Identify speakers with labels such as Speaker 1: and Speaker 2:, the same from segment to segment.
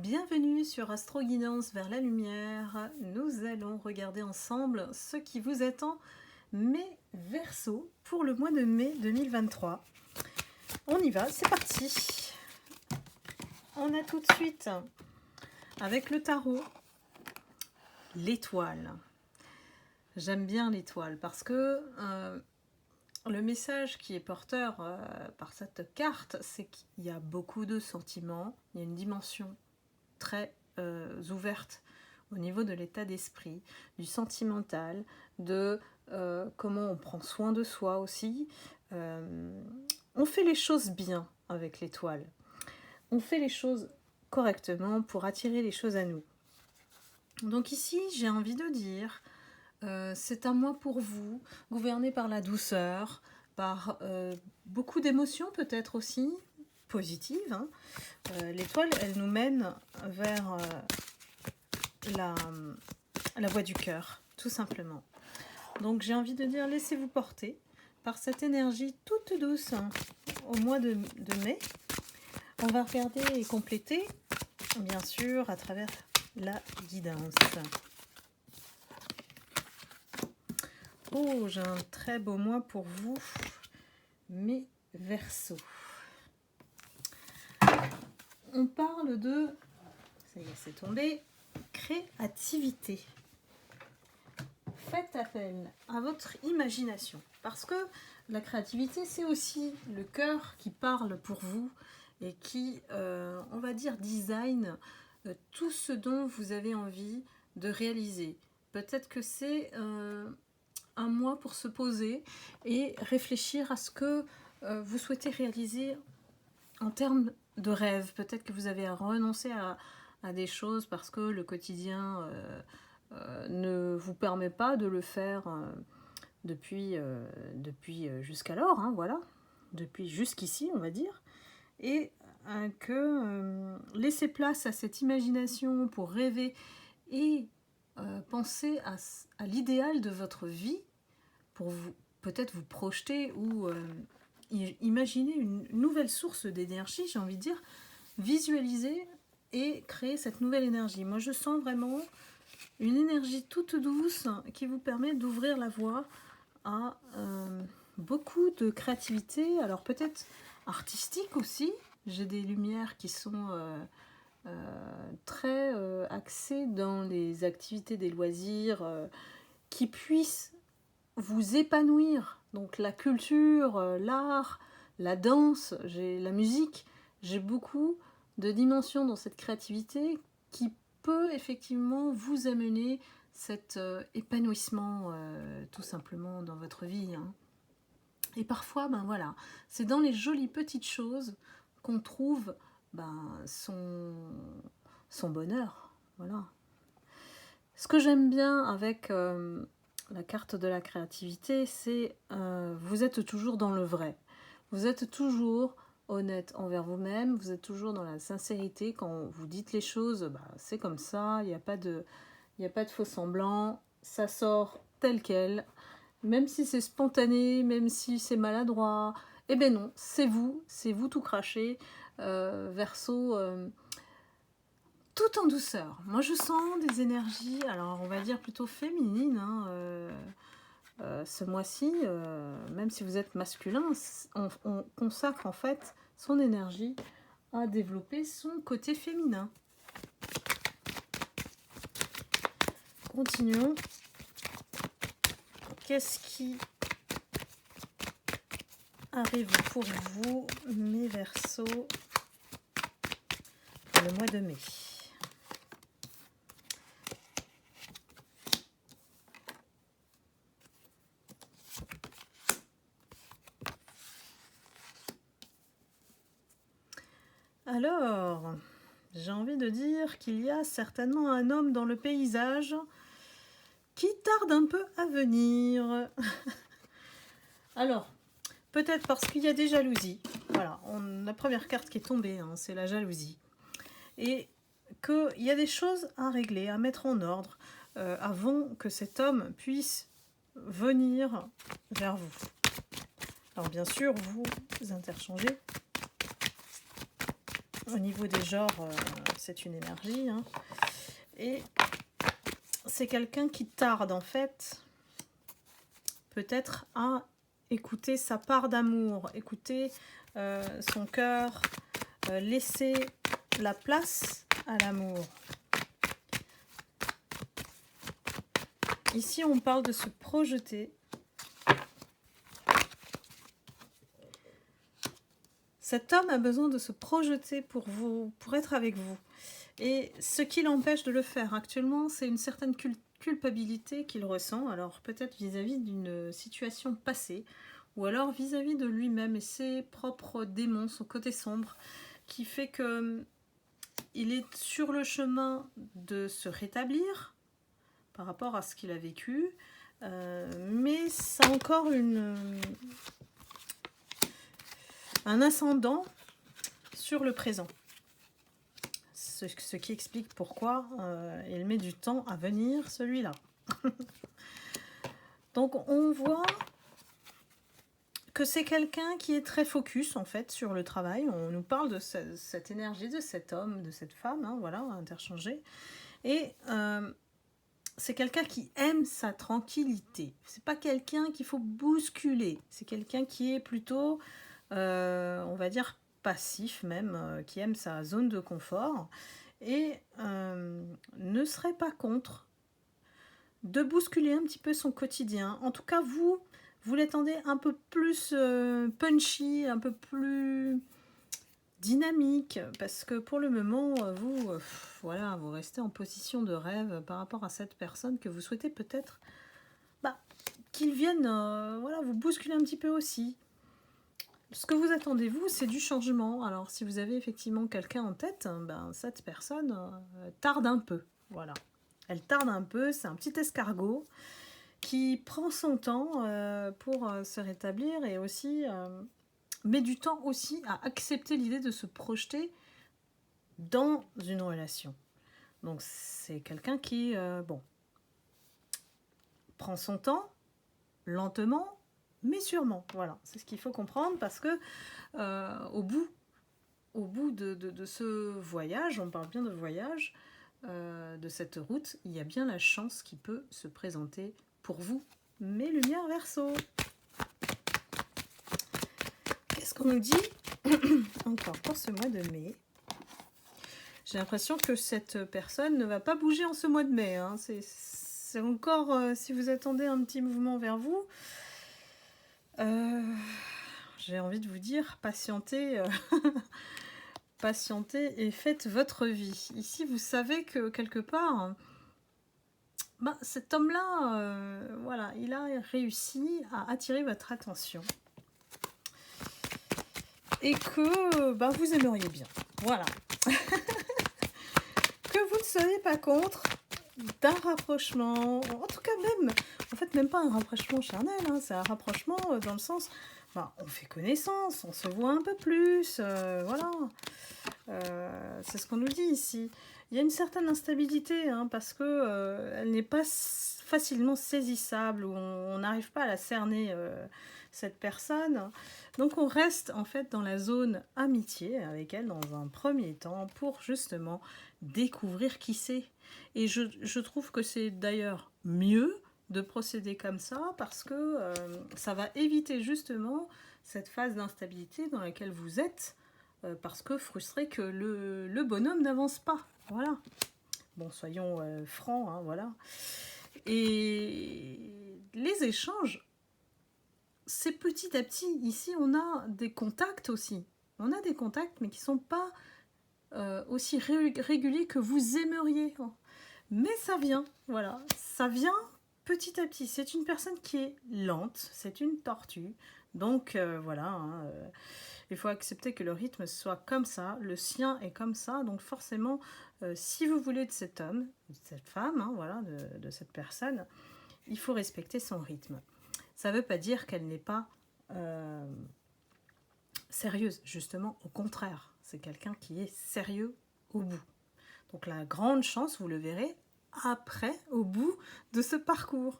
Speaker 1: Bienvenue sur Astro Guidance vers la lumière. Nous allons regarder ensemble ce qui vous attend, mes Verseaux, pour le mois de mai 2023. On y va, c'est parti. On a tout de suite, avec le tarot, l'étoile. J'aime bien l'étoile parce que le message qui est porteur par cette carte, c'est qu'il y a beaucoup de sentiments, il y a une dimension très ouverte au niveau de l'état d'esprit, du sentimental, de comment on prend soin de soi aussi. On fait les choses bien avec l'étoile. On fait les choses correctement pour attirer les choses à nous. Donc ici, j'ai envie de dire, c'est un mois pour vous, gouverné par la douceur, par beaucoup d'émotions peut-être aussi, positives. Hein. L'étoile, elle nous mène vers la voie du cœur, tout simplement. Donc j'ai envie de dire, laissez-vous porter par cette énergie toute douce au mois de mai. On va regarder et compléter, bien sûr, à travers la guidance. Oh, j'ai un très beau mois pour vous, mes Verseaux. On parle de, ça y est, c'est tombé, créativité. Faites appel à votre imagination, parce que la créativité, c'est aussi le cœur qui parle pour vous et qui, on va dire, design tout ce dont vous avez envie de réaliser. Peut-être que c'est un mois pour se poser et réfléchir à ce que vous souhaitez réaliser en termes de rêve. Peut-être que vous avez renoncé à des choses parce que le quotidien ne vous permet pas de le faire depuis jusqu'alors, hein, voilà, depuis jusqu'ici, on va dire, et que laissez place à cette imagination pour rêver et penser à l'idéal de votre vie, pour vous peut-être vous projeter ou imaginer une nouvelle source d'énergie, j'ai envie de dire, visualiser et créer cette nouvelle énergie. Moi, je sens vraiment une énergie toute douce qui vous permet d'ouvrir la voie à beaucoup de créativité, alors peut-être artistique aussi. J'ai des lumières qui sont très axées dans les activités des loisirs qui puissent vous épanouir. Donc la culture, l'art, la danse, la musique, j'ai beaucoup de dimensions dans cette créativité qui peut effectivement vous amener cet épanouissement tout simplement dans votre vie. Hein. Et parfois, ben voilà, c'est dans les jolies petites choses qu'on trouve son bonheur. Voilà. Ce que j'aime bien avec la carte de la créativité, c'est vous êtes toujours dans le vrai. Vous êtes toujours honnête envers vous-même, vous êtes toujours dans la sincérité. Quand vous dites les choses, c'est comme ça, il n'y a pas de faux semblant, ça sort tel quel. Même si c'est spontané, même si c'est maladroit, eh ben non, c'est vous tout craché, Verseau, tout en douceur. Moi je sens des énergies, alors on va dire plutôt féminines, hein, ce mois-ci, même si vous êtes masculin, on consacre en fait son énergie à développer son côté féminin. Continuons. Qu'est-ce qui arrive pour vous, mes Verseaux, pour le mois de mai? Alors, j'ai envie de dire qu'il y a certainement un homme dans le paysage qui tarde un peu à venir. Alors, peut-être parce qu'il y a des jalousies. Voilà, la première carte qui est tombée, hein, c'est la jalousie. Et qu'il y a des choses à régler, à mettre en ordre, avant que cet homme puisse venir vers vous. Alors bien sûr, vous interchangez Au niveau des genres, c'est une énergie. Hein. Et c'est quelqu'un qui tarde, en fait, peut-être à écouter sa part d'amour, écouter son cœur, laisser la place à l'amour. Ici, on parle de se projeter. Cet homme a besoin de se projeter pour vous, pour être avec vous. Et ce qui l'empêche de le faire actuellement, c'est une certaine culpabilité qu'il ressent, alors peut-être vis-à-vis d'une situation passée, ou alors vis-à-vis de lui-même et ses propres démons, son côté sombre, qui fait que il est sur le chemin de se rétablir par rapport à ce qu'il a vécu, mais ça a encore un ascendant sur le présent. Ce qui explique pourquoi il met du temps à venir, celui-là. Donc on voit que c'est quelqu'un qui est très focus en fait sur le travail. On nous parle de cette énergie de cet homme, de cette femme, hein, voilà, interchangé. Et c'est quelqu'un qui aime sa tranquillité. C'est pas quelqu'un qu'il faut bousculer. C'est quelqu'un qui est plutôt, on va dire, passif même, qui aime sa zone de confort et ne serait pas contre de bousculer un petit peu son quotidien. En tout cas, vous l'attendez un peu plus punchy, un peu plus dynamique, parce que pour le moment, vous, voilà, vous restez en position de rêve par rapport à cette personne que vous souhaitez peut-être qu'il vienne voilà, vous bousculer un petit peu aussi. Ce que vous attendez, vous, c'est du changement. Alors, si vous avez effectivement quelqu'un en tête, ben, cette personne tarde un peu. Voilà. Elle tarde un peu, c'est un petit escargot qui prend son temps pour se rétablir et aussi met du temps aussi à accepter l'idée de se projeter dans une relation. Donc, c'est quelqu'un qui, bon, prend son temps, lentement, mais sûrement. Voilà, c'est ce qu'il faut comprendre parce que au bout de ce voyage, on parle bien de voyage, de cette route, il y a bien la chance qui peut se présenter pour vous. Mes lumières Verseau. Qu'est-ce qu'on nous dit encore pour ce mois de mai? J'ai l'impression que cette personne ne va pas bouger en ce mois de mai. Hein. C'est encore, si vous attendez un petit mouvement vers vous, j'ai envie de vous dire, patientez, patientez et faites votre vie. Ici, vous savez que quelque part, ben, cet homme-là, voilà, il a réussi à attirer votre attention. Et que ben, vous aimeriez bien. Voilà. Que vous ne soyez pas contre d'un rapprochement, en tout cas même, en fait même pas un rapprochement charnel, hein, c'est un rapprochement dans le sens, ben, on fait connaissance, on se voit un peu plus, voilà, c'est ce qu'on nous dit ici. Il y a une certaine instabilité, hein, parce que elle n'est pas facilement saisissable, ou on n'arrive pas à la cerner, cette personne. Donc on reste en fait dans la zone amitié avec elle dans un premier temps pour justement découvrir qui c'est. Et je trouve que c'est d'ailleurs mieux de procéder comme ça parce que ça va éviter justement cette phase d'instabilité dans laquelle vous êtes parce que frustré que le bonhomme n'avance pas. Voilà. Bon, soyons francs, hein, voilà. Et les échanges, c'est petit à petit. Ici, on a des contacts aussi. On a des contacts, mais qui ne sont pas aussi réguliers que vous aimeriez. Mais ça vient, voilà. Ça vient petit à petit. C'est une personne qui est lente, c'est une tortue. Donc, voilà, hein, il faut accepter que le rythme soit comme ça, le sien est comme ça. Donc, forcément, si vous voulez de cet homme, de cette femme, hein, voilà, de cette personne, il faut respecter son rythme. Ça ne veut pas dire qu'elle n'est pas sérieuse, justement, au contraire. C'est quelqu'un qui est sérieux au bout. Donc la grande chance, vous le verrez, après, au bout de ce parcours.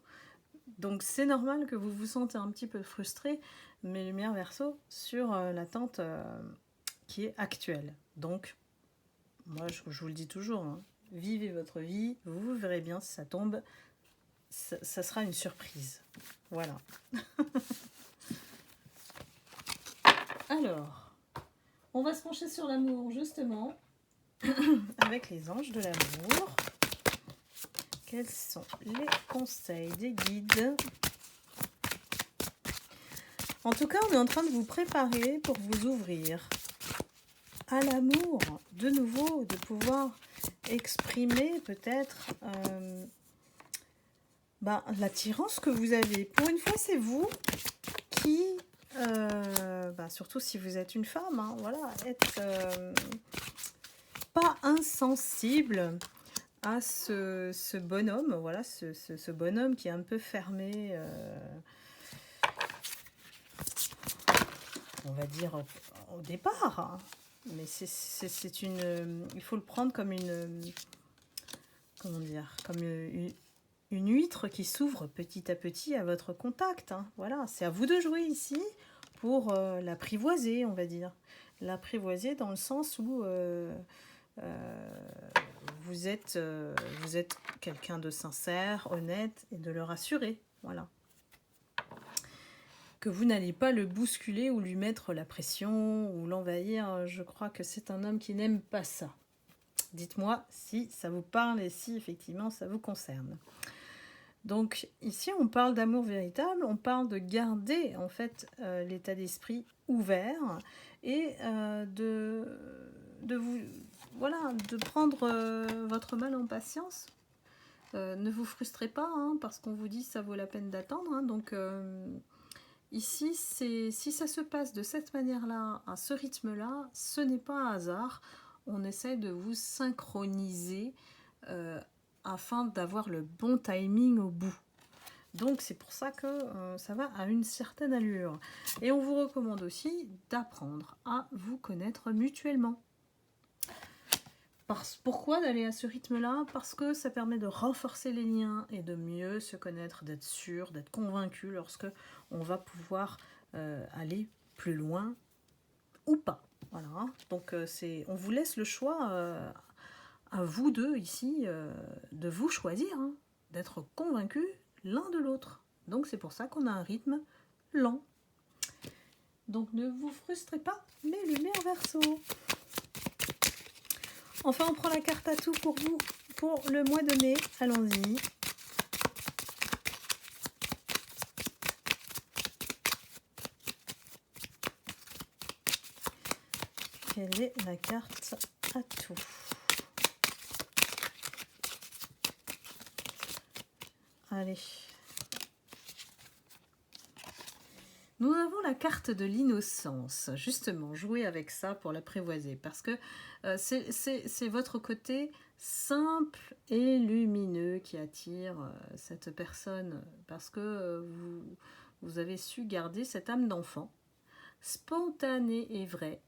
Speaker 1: Donc c'est normal que vous vous sentez un petit peu frustré, mes lumières Verseau, sur l'attente qui est actuelle. Donc moi je vous le dis toujours, hein, vivez votre vie, vous verrez bien si ça tombe, ça sera une surprise. Voilà. Alors, on va se pencher sur l'amour justement, avec les anges de l'amour. Quels sont les conseils des guides? En tout cas, on est en train de vous préparer pour vous ouvrir à l'amour, de nouveau, de pouvoir exprimer peut-être l'attirance que vous avez. Pour une fois, c'est vous qui, surtout si vous êtes une femme, hein, voilà, être pas insensible à ce bonhomme, voilà, ce bonhomme qui est un peu fermé, on va dire au départ, hein. Mais c'est une, il faut le prendre comme une, comment dire, comme une huître qui s'ouvre petit à petit à votre contact, hein. Voilà, c'est à vous de jouer ici pour l'apprivoiser, on va dire. L'apprivoiser dans le sens où vous êtes quelqu'un de sincère, honnête, et de le rassurer, voilà. Que vous n'allez pas le bousculer ou lui mettre la pression ou l'envahir. Je crois que c'est un homme qui n'aime pas ça. Dites-moi si ça vous parle et si effectivement ça vous concerne. Donc ici on parle d'amour véritable, on parle de garder en fait l'état d'esprit ouvert et de prendre votre mal en patience. Ne vous frustrez pas, hein, parce qu'on vous dit ça vaut la peine d'attendre, hein, donc ici, si ça se passe de cette manière-là, à ce rythme-là, ce n'est pas un hasard. On essaie de vous synchroniser afin d'avoir le bon timing au bout. Donc c'est pour ça que ça va à une certaine allure. Et on vous recommande aussi d'apprendre à vous connaître mutuellement. Pourquoi d'aller à ce rythme-là? Parce que ça permet de renforcer les liens et de mieux se connaître, d'être sûr, d'être convaincu lorsque on va pouvoir aller plus loin ou pas. Voilà. Donc on vous laisse le choix à vous deux ici de vous choisir, hein, d'être convaincus l'un de l'autre. Donc c'est pour ça qu'on a un rythme lent. Donc ne vous frustrez pas, mes lumières Verseau. Enfin, on prend la carte à tout pour vous pour le mois de mai. Allons-y. Quelle est la carte à tout? Allez. Nous avons la carte de l'innocence. Justement, jouez avec ça pour l'apprivoiser. Parce que c'est votre côté simple et lumineux qui attire cette personne. Parce que vous avez su garder cette âme d'enfant, spontanée et vraie.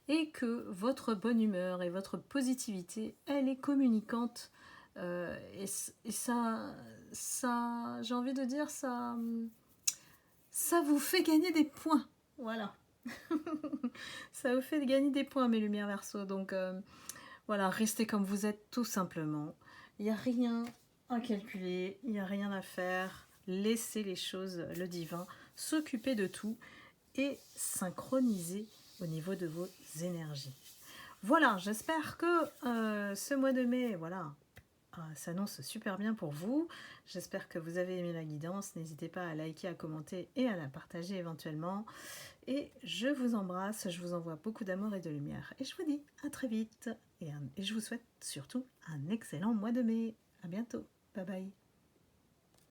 Speaker 1: Et que votre bonne humeur et votre positivité, elle est communicante. Et ça, j'ai envie de dire, ça vous fait gagner des points. Voilà. Ça vous fait gagner des points, mes lumières Verseau. Donc, voilà, restez comme vous êtes, tout simplement. Il n'y a rien à calculer, il n'y a rien à faire. Laissez les choses, le divin, s'occuper de tout et synchroniser au niveau de vos énergies. Voilà, j'espère que ce mois de mai, voilà, s'annonce super bien pour vous. J'espère que vous avez aimé la guidance. N'hésitez pas à liker, à commenter et à la partager éventuellement. Et je vous embrasse, je vous envoie beaucoup d'amour et de lumière. Et je vous dis à très vite. Et je vous souhaite surtout un excellent mois de mai. À bientôt. Bye bye.